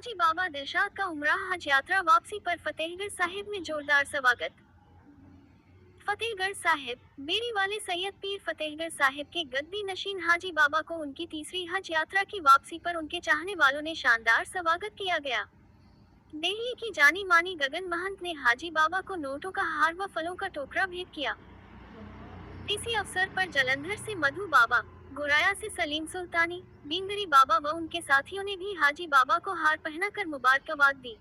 हाजी बाबा दिलशाद का उमरा हज यात्रा वापसी पर फतेहगढ़ साहिब में जोरदार स्वागत। फतेहगढ़ साहिब बेरी वाले सैयद पीर फतेहगढ़ साहिब के गद्दी नशीन हाजी बाबा को उनकी तीसरी हज यात्रा की वापसी पर उनके चाहने वालों ने शानदार स्वागत किया गया। दिल्ली की जानी मानी गगन महंत ने हाजी बाबा को नोटों का हार व फलों का टोकरा भेंट किया। इसी अवसर पर जालंधर से मधु बाबा, गोराया से सलीम सुल्तानी, बिंदरी बाबा व उनके साथियों ने भी हाजी बाबा को हार पहनाकर मुबारकबाद दी।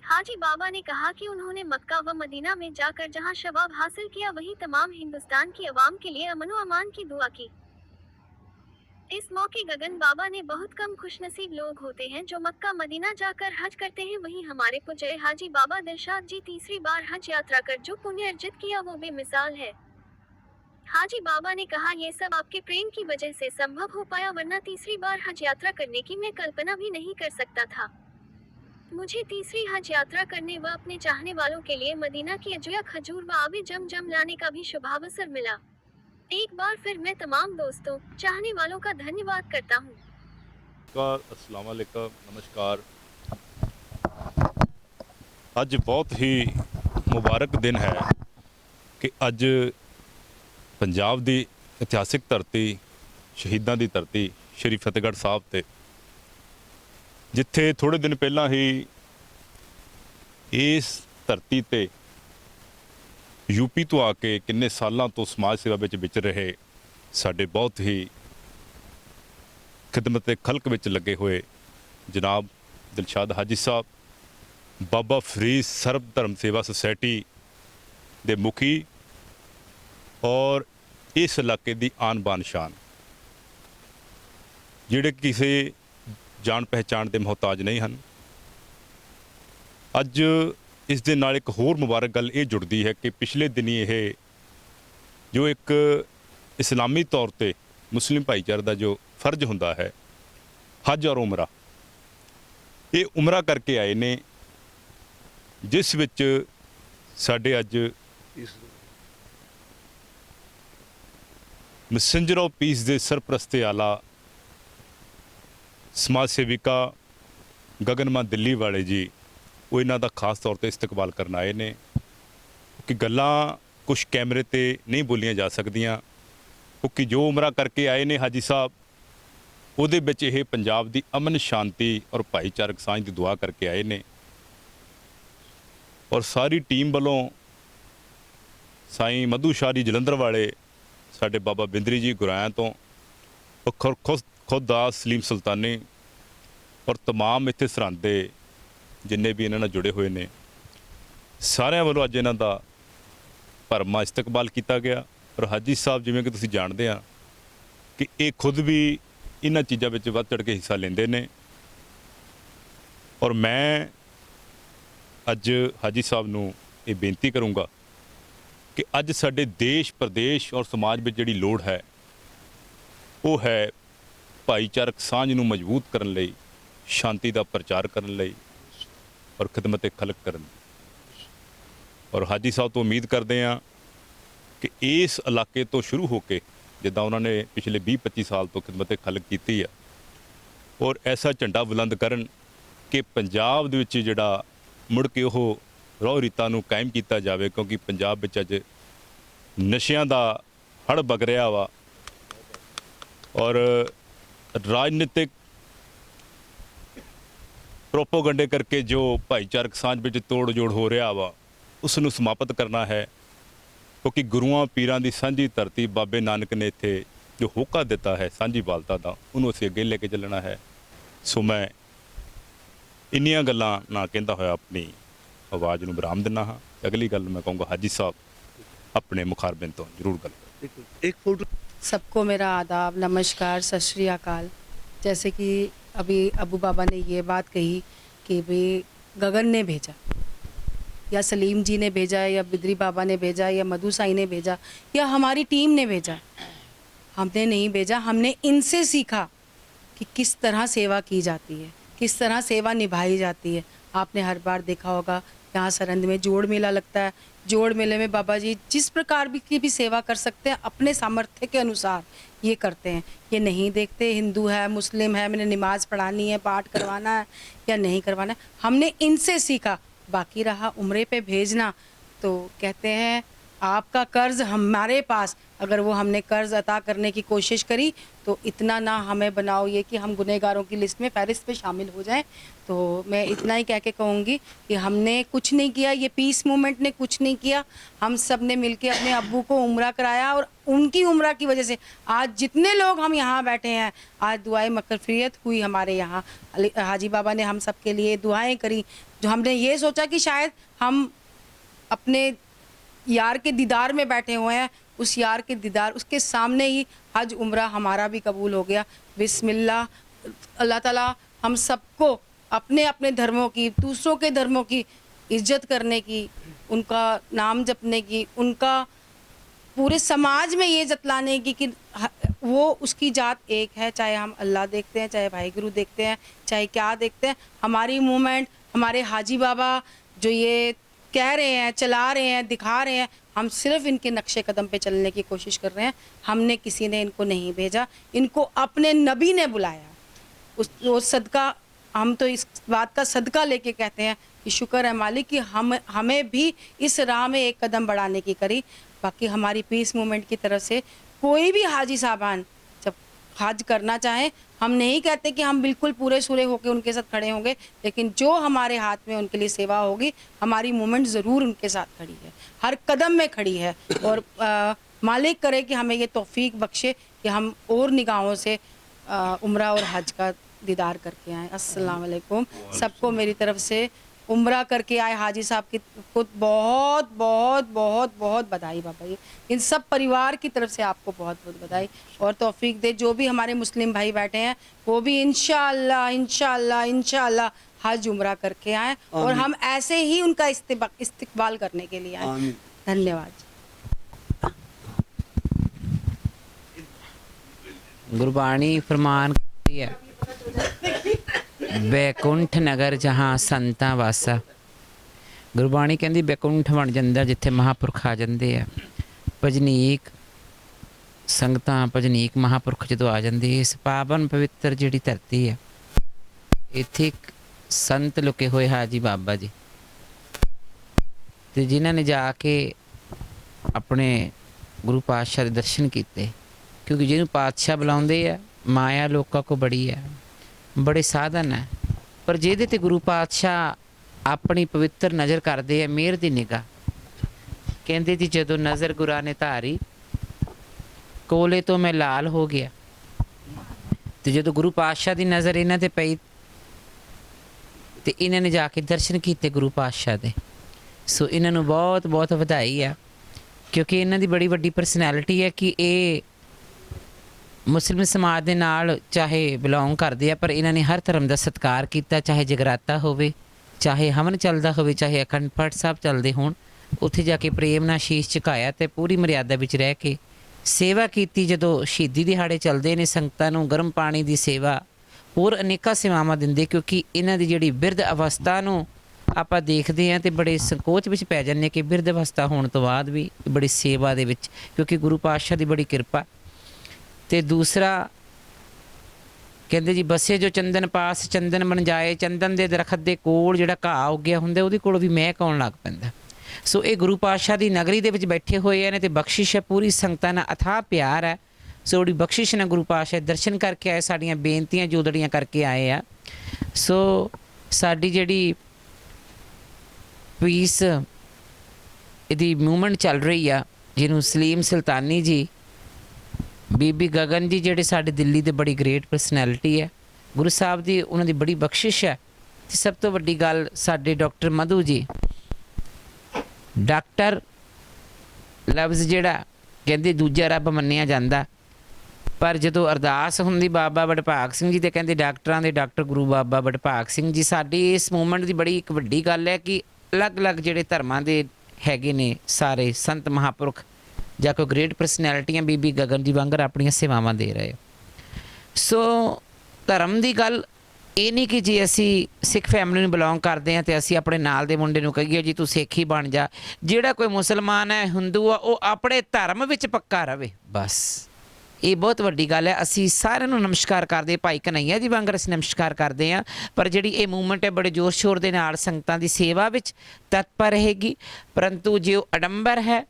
हाजी बाबा ने कहा कि उन्होंने मक्का व मदीना में जाकर जहां शबाब हासिल किया वहीं तमाम हिंदुस्तान की अवाम के लिए अमन व अमान की दुआ की। इस मौके गगन बाबा ने बहुत कम खुशनसीब लोग होते हैं जो मक्का मदीना जाकर हज करते हैं, वहीं हमारे पूज्य हाजी बाबा दिलशाद जी तीसरी बार हज यात्रा कर जो पुण्य अर्जित किया वो बेमिसाल है। हाजी बाबा ने कहा ये सब आपके प्रेम की वजह से संभव हो पाया, वरना तीसरी बार हज यात्रा करने की मैं कल्पना भी नहीं कर सकता था। मुझे तीसरी हज यात्रा करने व अपने चाहने वालों के लिए मदीना की अजूया खजूर व आबे जम लाने का भी शुभावसर मिला। एक बार फिर मैं तमाम दोस्तों चाहने वालों का धन्यवाद करता हूँ। अस्सलाम वालेकुम, नमस्कार। ਅੱਜ बहुत ही मुबारक दिन है कि ਅੱਜ ਪੰਜਾਬ ਦੀ ਇਤਿਹਾਸਿਕ ਧਰਤੀ, ਸ਼ਹੀਦਾਂ ਦੀ ਧਰਤੀ ਸ਼੍ਰੀ ਫਤਿਹਗੜ੍ਹ ਸਾਹਿਬ ਤੇ ਜਿੱਥੇ ਥੋੜੇ ਦਿਨ ਪਹਿਲਾਂ ਹੀ ਇਸ ਧਰਤੀ ਤੇ यूपी ਤੋਂ ਆ ਕੇ ਕਿੰਨੇ ਸਾਲਾਂ ਤੋਂ ਸਮਾਜ ਸੇਵਾ ਵਿੱਚ ਵਿਚਰ ਰਹੇ ਸਾਡੇ ਬਹੁਤ ਹੀ ਖਿਦਮਤ ਤੇ ਖਲਕ ਵਿੱਚ ਲੱਗੇ ਹੋਏ ਜਨਾਬ ਦਿਲਸ਼ਾਦ ਹਾਜੀ ਸਾਹਿਬ, ਬਾਬਾ ਫਰੀਦ ਸਰਬ ਧਰਮ ਸੇਵਾ ਸੁਸਾਇਟੀ ਦੇ ਮੁਖੀ ਔਰ ਇਸ ਇਲਾਕੇ ਦੀ ਆਨ ਬਾਨ ਸ਼ਾਨ, ਜਿਹੜੇ ਕਿਸੇ ਜਾਣ ਪਹਿਚਾਣ ਦੇ ਮੁਹਤਾਜ ਨਹੀਂ ਹਨ। ਅੱਜ ਇਸ ਦੇ ਨਾਲ ਇੱਕ ਹੋਰ ਮੁਬਾਰਕ ਗੱਲ ਇਹ ਜੁੜਦੀ ਹੈ ਕਿ ਪਿਛਲੇ ਦਿਨੀ ਇਹ ਜੋ ਇੱਕ ਇਸਲਾਮੀ ਤੌਰ ਤੇ ਮੁਸਲਿਮ ਭਾਈਚਾਰੇ ਦਾ ਜੋ ਫਰਜ਼ ਹੁੰਦਾ ਹੈ ਹਜ ਔਰ ਉਮਰਾ, ਇਹ ਉਮਰਾ ਕਰਕੇ ਆਏ ਨੇ, ਜਿਸ ਵਿੱਚ ਸਾਡੇ ਅੱਜ ਮੈਸੇਂਜਰ ਆਫ ਪੀਸ ਦੇ ਸਰਪ੍ਰਸਤੀ ਆਲਾ ਸਮਾਜ ਸੇਵਿਕਾ ਗਗਨਮਾਨ ਦਿੱਲੀ ਵਾਲੇ ਜੀ ਉਹ ਇਹਨਾਂ ਦਾ ਖਾਸ ਤੌਰ ਤੇ ਇਸਤਕਬਾਲ ਕਰਨ ਆਏ ਨੇ ਕਿ ਗੱਲਾਂ ਕੁਝ ਕੈਮਰੇ ਤੇ ਨਹੀਂ ਬੋਲੀਆਂ ਜਾ ਸਕਦੀਆਂ, ਕਿਉਂਕਿ ਜੋ ਉਮਰਾ ਕਰਕੇ ਆਏ ਨੇ ਹਾਜੀ ਸਾਹਿਬ ਉਹਦੇ ਵਿੱਚ ਇਹ ਪੰਜਾਬ ਦੀ ਅਮਨ ਸ਼ਾਂਤੀ ਔਰ ਭਾਈਚਾਰਕ ਸਾਂਝ ਦੀ ਦੁਆ ਕਰਕੇ ਆਏ ਨੇ। ਔਰ ਸਾਰੀ ਟੀਮ ਵੱਲੋਂ ਸਾਈਂ ਮਧੂ ਸ਼ਾਹ ਜੀ ਜਲੰਧਰ ਵਾਲੇ, ਸਾਡੇ ਬਾਬਾ ਬਿੰਦਰੀ ਜੀ ਗੁਰਾਇਆਂ ਤੋਂ, ਖੁਦ ਦਾ ਸਲੀਮ ਸੁਲਤਾਨੀ ਔਰ तमाम ਇੱਥੇ ਸਰਹੰਦ ਦੇ ਜਿੰਨੇ ਵੀ ਇਹਨਾਂ ਨਾਲ ਜੁੜੇ ਹੋਏ ਨੇ, ਸਾਰਿਆਂ ਵੱਲੋਂ ਅੱਜ ਇਹਨਾਂ ਦਾ ਭਰਮਾ ਇਸਤਕਬਾਲ ਕੀਤਾ ਗਿਆ। ਔਰ ਹਾਜੀ ਸਾਹਿਬ ਜਿਵੇਂ ਕਿ ਤੁਸੀਂ ਜਾਣਦੇ ਆ ਕਿ ਇਹ ਖੁਦ ਵੀ ਇਹਨਾਂ ਚੀਜ਼ਾਂ ਵਿੱਚ ਵੱਧ ਚੜ੍ਹ ਕੇ ਹਿੱਸਾ ਲੈਂਦੇ ਨੇ। ਔਰ ਮੈਂ ਅੱਜ ਹਾਜੀ ਸਾਹਿਬ ਨੂੰ ਇਹ ਬੇਨਤੀ ਕਰੂੰਗਾ ਕਿ ਅੱਜ ਸਾਡੇ ਦੇਸ਼ ਪ੍ਰਦੇਸ਼ ਔਰ ਸਮਾਜ ਵਿੱਚ ਜਿਹੜੀ ਲੋੜ ਹੈ ਉਹ ਹੈ ਭਾਈਚਾਰਕ ਸਾਂਝ ਨੂੰ ਮਜ਼ਬੂਤ ਕਰਨ ਲਈ, ਸ਼ਾਂਤੀ ਦਾ ਪ੍ਰਚਾਰ ਕਰਨ ਲਈ ਔਰ ਖਿਦਮਤ ਖਲਕ ਕਰਨ। ਔਰ ਹਾਜੀ ਸਾਹਿਬ ਤੋਂ ਉਮੀਦ ਕਰਦੇ ਹਾਂ ਕਿ ਇਸ ਇਲਾਕੇ ਤੋਂ ਸ਼ੁਰੂ ਹੋ ਕੇ ਜਿੱਦਾਂ ਉਹਨਾਂ ਨੇ ਪਿਛਲੇ 20-25 ਸਾਲ ਤੋਂ ਖਿਦਮਤ ਖਲਕ ਕੀਤੀ ਆ, ਔਰ ਐਸਾ ਝੰਡਾ ਬੁਲੰਦ ਕਰਨ ਕਿ ਪੰਜਾਬ ਦੇ ਵਿੱਚ ਜਿਹੜਾ ਮੁੜ ਕੇ ਉਹ ਰੋਹ ਰੀਤਾਂ ਨੂੰ ਕਾਇਮ ਕੀਤਾ ਜਾਵੇ, ਕਿਉਂਕਿ ਪੰਜਾਬ ਵਿੱਚ ਅੱਜ ਨਸ਼ਿਆਂ ਦਾ ਹੜ੍ਹ ਵਗ ਰਿਹਾ ਵਾ ਔਰ ਰਾਜਨੀਤਿਕ ਪ੍ਰੋਪੋਗੰਡੇ ਕਰਕੇ ਜੋ ਭਾਈਚਾਰਕ ਸਾਂਝ ਵਿੱਚ ਤੋੜ ਜੋੜ ਹੋ ਰਿਹਾ ਵਾ ਉਸ ਨੂੰ ਸਮਾਪਤ ਕਰਨਾ ਹੈ, ਕਿਉਂਕਿ ਗੁਰੂਆਂ ਪੀਰਾਂ ਦੀ ਸਾਂਝੀ ਧਰਤੀ ਬਾਬੇ ਨਾਨਕ ਨੇ ਇੱਥੇ ਜੋ ਹੋਕਾ ਦਿੱਤਾ ਹੈ ਸਾਂਝੀ ਵਾਲਤਾ ਦਾ, ਉਹਨੂੰ ਅਸੀਂ ਅੱਗੇ ਲੈ ਕੇ ਚੱਲਣਾ ਹੈ। ਸੋ ਮੈਂ ਇੰਨੀਆਂ ਗੱਲਾਂ ਨਾ ਕਹਿੰਦਾ ਹੋਇਆ ਆਪਣੀ ਆਵਾਜ਼ ਨੂੰ ਵਿਰਾਮ ਦਿੰਦਾ ਹਾਂ। ਅਗਲੀ ਗੱਲ ਮੈਂ ਕਹੂੰਗਾ ਹਾਜੀ ਸਾਹਿਬ अपने मुखारबिन तो जरूर गल। एक फोटो। सबको मेरा आदाब, नमस्कार, सत श्री अकाल। जैसे कि अभी अबू बाबा ने ये बात कही कि भाई गगन ने भेजा या सलीम जी ने भेजा या बिदरी बाबा ने भेजा या मधु साई ने भेजा या हमारी टीम ने भेजा, हमने नहीं भेजा। हमने इनसे सीखा कि किस तरह सेवा की जाती है, किस तरह सेवा निभाई जाती है। आपने हर बार देखा होगा यहाँ सरहंद में जोड़ मेला लगता है। जोड़ मेले में बाबा जी जिस प्रकार की भी सेवा कर सकते हैं अपने सामर्थ्य के अनुसार ये करते हैं। ये नहीं देखते हिंदू है मुस्लिम है, मैंने नमाज पढ़ानी है, पाठ करवाना है या नहीं करवाना है। हमने इनसे सीखा। बाकी रहा उम्रे पे भेजना, तो कहते हैं आपका कर्ज हमारे पास, अगर वो हमने कर्ज अता करने की कोशिश करी तो इतना ना हमें बनाओ ये कि हम गुनहगारों की लिस्ट में फहरिस्त पे शामिल हो जाएं। तो मैं इतना ही कह के कहूँगी कि हमने कुछ नहीं किया, ये पीस मूवमेंट ने कुछ नहीं किया। हम सब ने मिलके अपने अब्बू को उम्रा कराया और उनकी उम्रा की वजह से आज जितने लोग हम यहाँ बैठे हैं, आज दुआएं मगफिरत हुई हमारे यहाँ। हाजी बाबा ने हम सब के लिए दुआएं करी। जो हमने ये सोचा कि शायद हम अपने यार के दीदार में बैठे हुए हैं, उस यार के दीदार उसके सामने ही हज उम्रा हमारा भी कबूल हो गया। बिस्मिल्लाह। अल्लाह ताला हम सबको अपने अपने धर्मों की, दूसरों के धर्मों की इज्जत करने की, उनका नाम जपने की, उनका पूरे समाज में ये जतलाने की कि वो उसकी जात एक है। चाहे हम अल्लाह देखते हैं, चाहे भाई गुरु देखते हैं, चाहे क्या देखते हैं, हमारी मूवमेंट, हमारे हाजी बाबा जो ये कह रहे हैं, चला रहे हैं, दिखा रहे हैं, हम सिर्फ इनके नक्शे कदम पे चलने की कोशिश कर रहे हैं। हमने किसी ने इनको नहीं भेजा, इनको अपने नबी ने बुलाया। वो सदका, हम तो इस बात का सदका लेके कहते हैं कि शुक्र है मालिक कि हमें भी इस राह में एक कदम बढ़ाने की करी। बाकी हमारी पीस मूवमेंट की तरफ से कोई भी हाजी साहबान जब हज करना चाहें, हम नहीं कहते कि हम बिल्कुल पूरे सूरे होकर उनके साथ खड़े होंगे, लेकिन जो हमारे हाथ में उनके लिए सेवा होगी, हमारी मूवमेंट ज़रूर उनके साथ खड़ी है, हर कदम में खड़ी है। और मालिक करे कि हमें ये तौफीक बख्शे कि हम और निगाहों से उम्रा और हज का दीदार करके आएँ। अस्सलाम वालेकुम। सबको मेरी तरफ से उम्रा करके आए हाजी साहब की को बहुत बहुत बहुत बहुत बधाई बाबा जी। इन सब परिवार की तरफ से आपको बहुत बहुत बधाई और तौफीक दे। जो भी हमारे मुस्लिम भाई बैठे हैं वो भी इंशाअल्लाह इंशाअल्लाह इंशाअल्लाह हज उम्रा करके आए और हम ऐसे ही उनका इस्तकबाल करने के लिए आए। धन्यवाद। गुरबाणी फरमान करती है, बैकुंठ नगर जहाँ संतां वासा। गुरबाणी कहती बैकुंठ बन जाता जिथे महापुरख आ जाते हैं। भजनीक संगतां भजनीक महापुरख जो आ जाते, इस पावन पवित्र जिहड़ी धरती है, इत्थे संत लुके हुए हाजी बाबा जी ते जिन्हां ने जाके अपने गुरु पातशाह दे दर्शन किए। क्योंकि जिन्होंने पातशाह बुलाते हैं, माया लोगों को बड़ी है, बड़े साधन है, पर जिहदे ते गुरु पातशाह अपनी पवित्र नज़र करते हैं, मेहर दी निगाह। कहते जी जदों नज़र गुरा ने धारी, कोले तो मैं लाल हो गया। तो जदों गुरु पातशाह की नज़र इन्हां ते पई ते इन्हां ने जाके दर्शन किए गुरु पातशाह दे। सो इन्हां नूं बहुत बहुत वधाई है, क्योंकि इन्हां दी बड़ी वड्डी परसनैलिटी है कि ये मुस्लिम समाज के नाल चाहे बिलोंग करते हैं, पर इन्होंने हर धर्म का सत्कार किया। चाहे जगराता होवे, चाहे हवन चलता होवे, चाहे अखंड पाठ साहब चलते होण, उत्थे जाके प्रेम नाल शीश झुकाया ते पूरी मर्यादा विच रह के सेवा की। जदों शहीदी दिहाड़े चलते हैं, संगतां नूं गर्म पानी की सेवा, होर अनेकां सेवावां दिंदे। क्योंकि इन्हां दी जिहड़ी बिरध अवस्था नूं आपां देखदे हां ते बड़े संकोच विच पै जांदे कि बिरध अवस्था होण तो बाद भी बड़ी सेवा दे विच, क्योंकि गुरु पातशाह दी बड़ी किरपा। ते दूसरा कहते जी बसे जो चंदन पास चंदन बन जाए, चंदन के दरखत के कोल जिहड़ा घाह उग्या हुंदा उहदे कोल भी महक आउण लग पैंदा। सो ये गुरु पातशाह की नगरी दे विच बैठे हुए हैं ते बख्शिश है, पूरी संगतां नाल अथाह प्यार है। सो बड़ी बख्शिश ने गुरु पातशाह दर्शन करके आए, साड़ियाँ बेनतियां जोदड़ियां करके आए आ। सो साडी जिहड़ी पीस इहदी मूवमेंट चल रही है, जिन्हों सलीम सुल्तानी जी, बीबी गगन जी जिहड़े साडे दिल्ली दे बड़ी ग्रेट पर्सनैलिटी है, गुरु साहब दी उन्हां दी बड़ी बख्शिश है। ते सब तो वड्डी गल साडे डॉक्टर मधु जी, डॉक्टर लफ्ज़ जिहड़ा कहंदे दूजा रब मन्निया जांदा, पर जदों अरदास हुंदी बाबा वडभाग सिंह जी ते कहंदे डॉक्टरां दे डॉक्टर गुरु बाबा वडभाग सिंह जी। साडी इस मूवमेंट दी बड़ी एक वड्डी गल है कि अलग अलग जिहड़े धर्मां दे हैगे ने सारे संत महापुरख ਜਾਂ कोई ग्रेट परसनैलिटियां बीबी गगन जी वांगर अपन सेवावां दे रहे। सो धर्म की गल ਇਹ ਨਹੀਂ ਕਿ ਜੇ ਅਸੀਂ ਸਿੱਖ ਫੈਮਿਲੀ ਨੂੰ ਬਿਲੋਂਗ ਕਰਦੇ ਹਾਂ ਤੇ ਅਸੀਂ ਆਪਣੇ ਨਾਲ ਦੇ ਮੁੰਡੇ ਨੂੰ ਕਹੀਏ ਜੀ ਤੂੰ ਸਿੱਖ ਹੀ ਬਣ ਜਾ। ਜਿਹੜਾ ਕੋਈ ਮੁਸਲਮਾਨ ਹੈ, ਹਿੰਦੂ ਆ, ਉਹ ਆਪਣੇ ਧਰਮ ਵਿੱਚ ਪੱਕਾ ਰਵੇ ਬਸ। ਇਹ ਬਹੁਤ ਵੱਡੀ ਗੱਲ ਹੈ। ਅਸੀਂ ਸਾਰਿਆਂ ਨੂੰ ਨਮਸਕਾਰ ਕਰਦੇ, ਭਾਈ ਕਨਈਆ ਜੀ ਵਾਂਗਰ ਅਸੀਂ ਨਮਸਕਾਰ ਕਰਦੇ ਹਾਂ। ਪਰ ਜਿਹੜੀ ਇਹ ਮੂਵਮੈਂਟ ਹੈ ਬੜੇ ਜ਼ੋਰ ਸ਼ੋਰ ਦੇ ਨਾਲ ਸੰਗਤਾਂ ਦੀ ਸੇਵਾ ਵਿੱਚ ਤਤਪਰ ਰਹੇਗੀ। ਪਰੰਤੂ ਜੇ ਉਹ ਅਡੰਬਰ ਹੈ,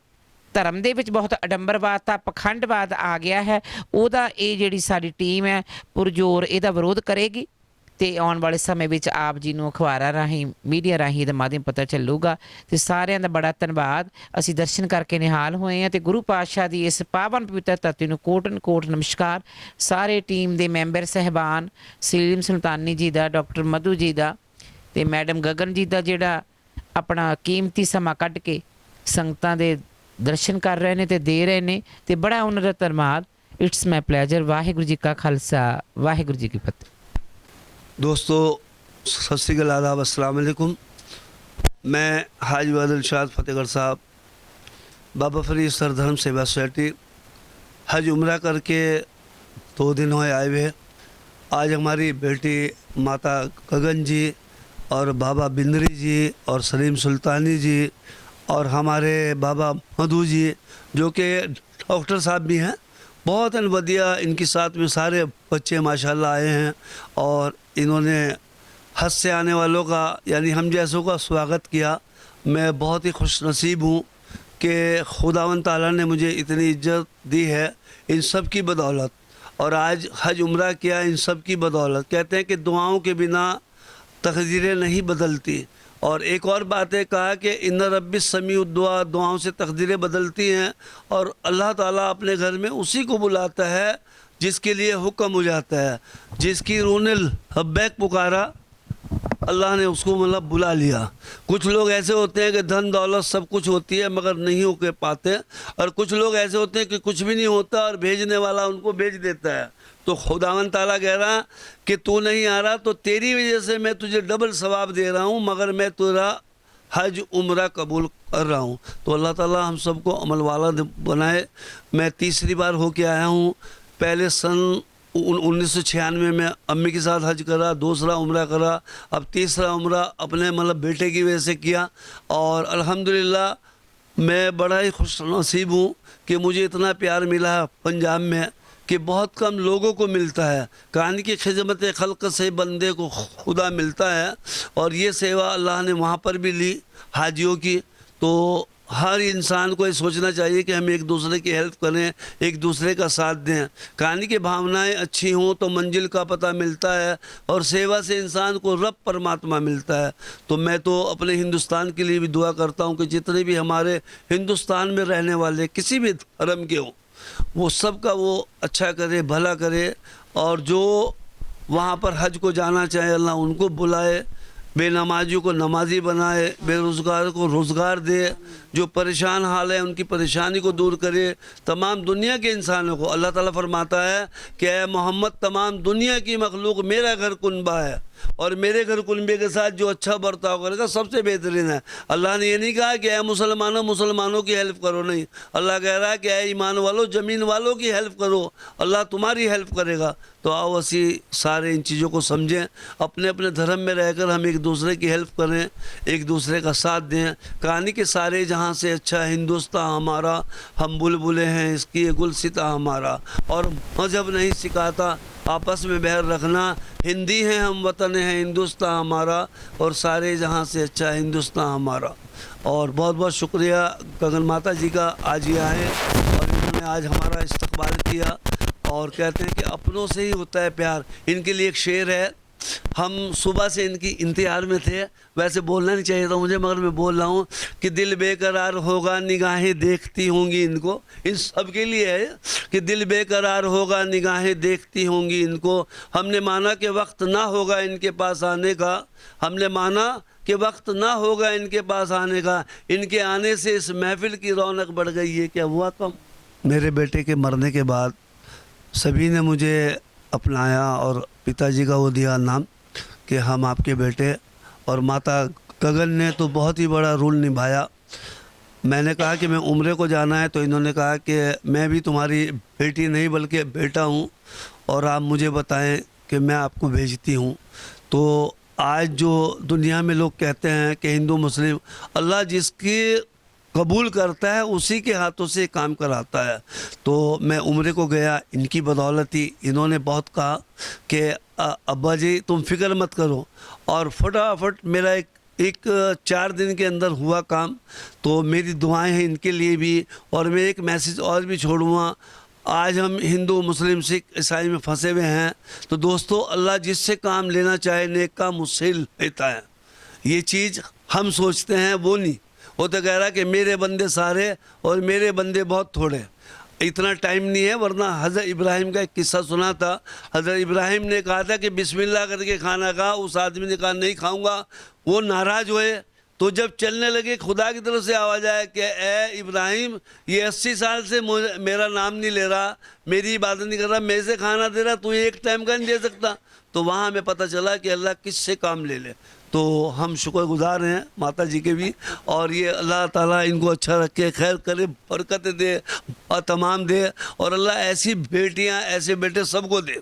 ਧਰਮ ਦੇ ਵਿੱਚ ਬਹੁਤ ਅਡੰਬਰਵਾਦ ਤਾਂ ਪਖੰਡਵਾਦ ਆ ਗਿਆ ਹੈ, ਉਹਦਾ ਇਹ ਜਿਹੜੀ ਸਾਡੀ ਟੀਮ ਹੈ ਪੁਰਜੋਰ ਇਹਦਾ ਵਿਰੋਧ ਕਰੇਗੀ। ਤੇ ਆਉਣ ਵਾਲੇ ਸਮੇਂ ਵਿੱਚ ਆਪ ਜੀ ਨੂੰ ਅਖਬਾਰਾਂ ਰਾਹੀਂ, ਮੀਡੀਆ ਰਾਹੀਂ ਇਹਦਾ ਮਾਧਿਅਮ ਪਤਾ ਚੱਲੂਗਾ। ਤੇ ਸਾਰਿਆਂ ਦਾ ਬੜਾ ਧੰਨਵਾਦ। ਅਸੀਂ ਦਰਸ਼ਨ ਕਰਕੇ ਨਿਹਾਲ ਹੋਏ ਹਾਂ ਤੇ ਗੁਰੂ ਪਾਤਸ਼ਾਹ ਦੀ ਇਸ ਪਾਵਨ ਪਵਿੱਤਰ ਧਰਤੀ ਨੂੰ ਕੋਟਨ ਕੋਟ ਨਮਸਕਾਰ। ਸਾਰੇ ਟੀਮ ਦੇ ਮੈਂਬਰ ਸਹਿਬਾਨ, ਸਲੀਮ ਸੁਲਤਾਨੀ ਜੀ ਦਾ, ਡਾਕਟਰ ਮਧੂ ਜੀ ਦਾ ਤੇ ਮੈਡਮ ਗਗਨ ਜੀ ਦਾ, ਜਿਹੜਾ ਆਪਣਾ ਕੀਮਤੀ ਸਮਾਂ ਕੱਢ ਕੇ ਸੰਗਤਾਂ ਦੇ ਦਰਸ਼ਨ ਕਰ ਰਹੇ ਨੇ ਤੇ ਦੇ ਰਹੇ ਨੇ, ਤੇ ਬੜਾ ਉਹਨਾਂ ਦਾ ਧੰਨਵਾਦ। It's my ਪਲੇਜਰ। ਵਾਹਿਗੁਰੂ ਜੀ ਕਾ ਖਾਲਸਾ, ਵਾਹਿਗੁਰੂ ਜੀ ਕੀ ਫਤਿਹ। दोस्तों सत श्री अकाल, आदाब, अस्सलाम वालेकुम। मैं हाजी वादिल शाद फतेहगढ़ साहब, बाबा फरीद सर धर्म सेवा सोसाइटी हज उम्रा करके 2 दिन हुए आए हुए। आज हमारी बेटी माता गगन जी और बाबा बिंदरी जी और सलीम सुल्तानी जी और हमारे बाबा मधु जी जो कि डॉक्टर साहब भी हैं, बहुत बढ़िया। इनके साथ में सारे बच्चे माशाल्लाह आए हैं और इन्होंने हज से आने वालों का यानी हम जैसों का स्वागत किया। मैं बहुत ही खुश नसीब हूँ कि खुदावंद ताला ने मुझे इतनी इज्जत दी है इन सब की बदौलत, और आज हज उम्रा किया इन सब की बदौलत। कहते हैं कि दुआओं के बिना तकदीरें नहीं बदलती। और एक और बात है, कहा कि इन्ना रब्बी समी दुआ, दुआओं से तकदीरें बदलती हैं। और अल्लाह ताला अपने घर में उसी को बुलाता है जिसके लिए हुक्म हो जाता है। जिसकी रूह ने लब्बैक पुकारा, अल्लाह ने उसको मतलब बुला लिया। कुछ लोग ऐसे होते हैं कि धन दौलत सब कुछ होती है मगर नहीं हो के पाते, और कुछ लोग ऐसे होते हैं कि कुछ भी नहीं होता और भेजने वाला उनको भेज देता है। तो खुदावंद ताला कह रहा कि तू नहीं आ रहा तो तेरी वजह से मैं तुझे डबल सवाब दे रहा हूँ, मगर मैं तेरा हज उम्रा कबूल कर रहा हूँ। तो अल्लाह ताला हम सबको अमल वाला बनाए। मैं तीसरी बार होके आया हूँ। पहले सन 1996 में अम्मी के साथ हज करा, दूसरा उम्रा करा, अब तीसरा उम्रा अपने मतलब बेटे की वजह से किया। और अल्हम्दुलिल्लाह मैं बड़ा ही खुश नसीब हूँ कि मुझे इतना प्यार मिला है पंजाब में कि बहुत कम लोगों को मिलता है। कहानी की खिदमत खल्क से बंदे को खुदा मिलता है, और ये सेवा अल्लाह ने वहाँ पर भी ली हाजियों की। तो हर इंसान को ये सोचना चाहिए कि हम एक दूसरे की हेल्प करें, एक दूसरे का साथ दें। कहानी की भावनाएं अच्छी हों तो मंजिल का पता मिलता है, और सेवा से इंसान को रब परमात्मा मिलता है। तो मैं तो अपने हिंदुस्तान के लिए भी दुआ करता हूं कि जितने भी हमारे हिंदुस्तान में रहने वाले किसी भी धर्म के हों, वो सब का वो अच्छा करे, भला करे। और जो वहाँ पर हज को जाना चाहे अल्लाह उनको बुलाए, बेनमाजियों को नमाजी बनाए, बेरोज़गार को रोज़गार दे, जो परेशान हाल है उनकी परेशानी को दूर करे। तमाम दुनिया के इंसानों को अल्लाह ताला फरमाता है कि ऐ मोहम्मद, तमाम दुनिया की मखलूक मेरा घर कुनबा है, और मेरे घर कुनबे के साथ जो अच्छा बर्ताव करेगा सबसे बेहतरीन है। अल्लाह ने ये नहीं कहा कि ऐ मुसलमानों मुसलमानों की हेल्प करो, नहीं। अल्लाह कह रहा है कि ऐ ईमान वालों ज़मीन वालों की हेल्प करो, अल्लाह तुम्हारी हेल्प करेगा। तो आओ असी सारे इन चीज़ों को समझें, अपने अपने धर्म में रहकर हम एक दूसरे की हेल्प करें, एक दूसरे का साथ दें। कहानी के सारे जहाँ से अच्छा हिंदुस्तान हमारा, हम बुलबुलें हैं इसकी ये गुलसिता हमारा। और मजहब नहीं सिखाता आपस में बहर रखना, हिंदी हैं हम, वतन है हिंदुस्तान हमारा, और सारे जहाँ से अच्छा हिंदुस्तान हमारा। और बहुत बहुत शुक्रिया गगन माता जी का, आज ये आए और इन्होंने आज हमारा इस्तकबाल किया। और कहते हैं कि अपनों से ही होता है प्यार। इनके लिए एक शेर है, हम सुबह से इनकी इंतजार में थे, वैसे बोलना नहीं चाहिए था मुझे मगर मैं बोल रहा हूँ कि दिल बेकरार होगा निगाहें देखती होंगी इनको। इन सब के लिए है कि दिल बेकरार होगा निगाहें देखती होंगी इनको। हमने माना कि वक्त ना होगा इनके पास आने का, हमने माना कि वक्त ना होगा इनके पास आने का। इनके आने से इस महफिल की रौनक बढ़ गई है। क्या हुआ कम? मेरे बेटे के मरने के बाद सभी ने मुझे अपनाया और पिताजी का वो दिया नाम कि हम आपके बेटे। और माता गगन ने तो बहुत ही बड़ा रोल निभाया। मैंने कहा कि मैं उम्रे को जाना है तो इन्होंने कहा कि मैं भी तुम्हारी बेटी नहीं बल्कि बेटा हूँ, और आप मुझे बताएं कि मैं आपको भेजती हूँ। तो आज जो दुनिया में लोग कहते हैं कि हिंदू मुस्लिम, अल्लाह जिसकी कबूल करता है उसी के हाथों से काम कराता है। तो मैं उम्रे को गया, इनकी बदौलत ही। इन्होंने बहुत कहा कि अब्बा जी तुम फिक्र मत करो, और फटाफट मेरा एक 4 दिन के अंदर हुआ काम। तो मेरी दुआएं हैं इनके लिए भी। और मैं एक मैसेज और भी छोड़ूंगा, आज हम हिंदू मुस्लिम सिख ईसाई में फंसे हुए हैं, तो दोस्तों अल्लाह जिससे काम लेना चाहे नेक काम उससे लेता है। ये चीज़ हम सोचते हैं, वो नहीं। वो तो कह रहा कि मेरे बंदे सारे और मेरे बंदे बहुत थोड़े, इतना टाइम नहीं है। वरना हज़रत इब्राहिम का एक किस्सा सुना था। हज़रत इब्राहिम ने कहा था कि बिस्मिल्लाह करके खाना खा, उस आदमी ने कहा नहीं खाऊंगा। वो नाराज़ हुए, तो जब चलने लगे खुदा की तरफ से आवाज़ आया कि ए इब्राहिम, ये 80 साल से मेरा नाम नहीं ले रहा, मेरी इबादत नहीं कर रहा, मेरे से खाना दे रहा, तू एक टाइम का नहीं दे सकता। तो वहाँ हमें पता चला कि अल्लाह किससे काम ले ले। तो हम शुक्रगुजार हैं माता जी के भी, और ये अल्लाह ताला इनको अच्छा रखे, खैर करे, बरकत दे और तमाम दे, और अल्लाह ऐसी बेटियां ऐसे बेटे सबको दे।